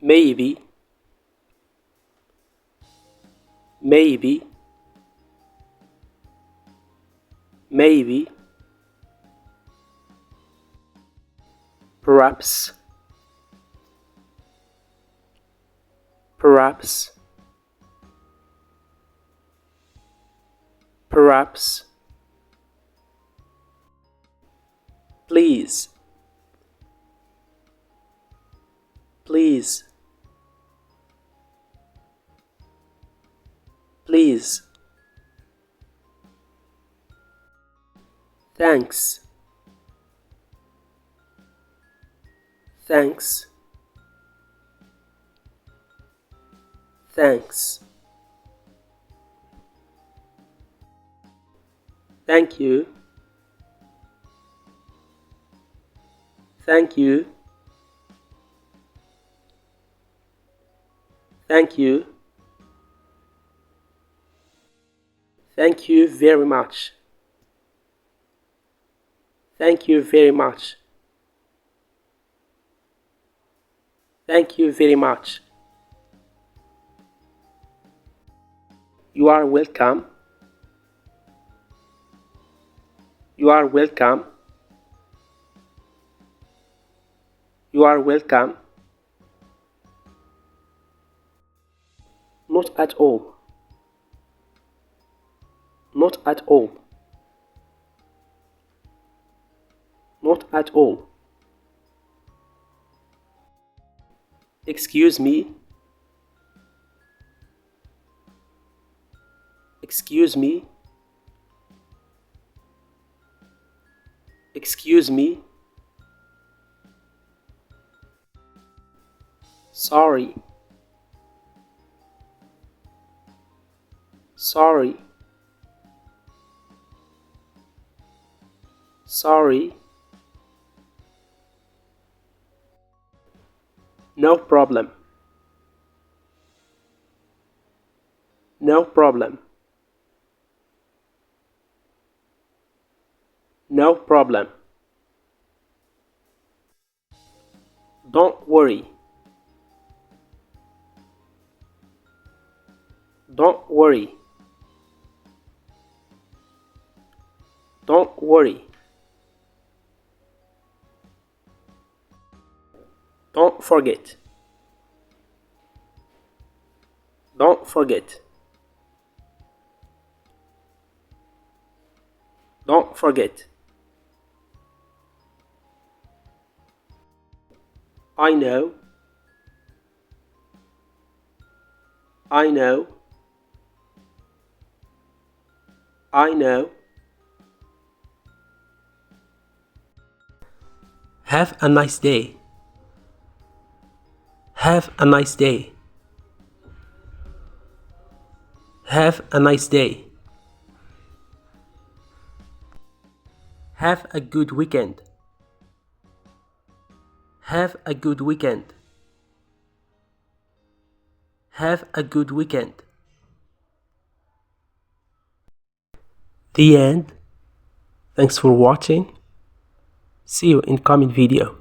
maybe, maybe, maybe, perhaps, perhaps, perhaps, please, please, please, thanks, thanks, thanks, thank you, thank you, thank you, thank you very much, thank you very much, thank you very much, you are welcome, you are welcome, you are welcome, not at all, not at all, not at all, excuse me, excuse me, excuse me, sorry, sorry, sorry, no problem, no problem, no problem, don't worry, don't worry, don't worry, don't forget, don't forget, don't forget, I know, I know, I know, have a nice day, have a nice day, have a nice day, have a good weekend, have a good weekend, have a good weekend. The end. Thanks for watching. See you in coming video.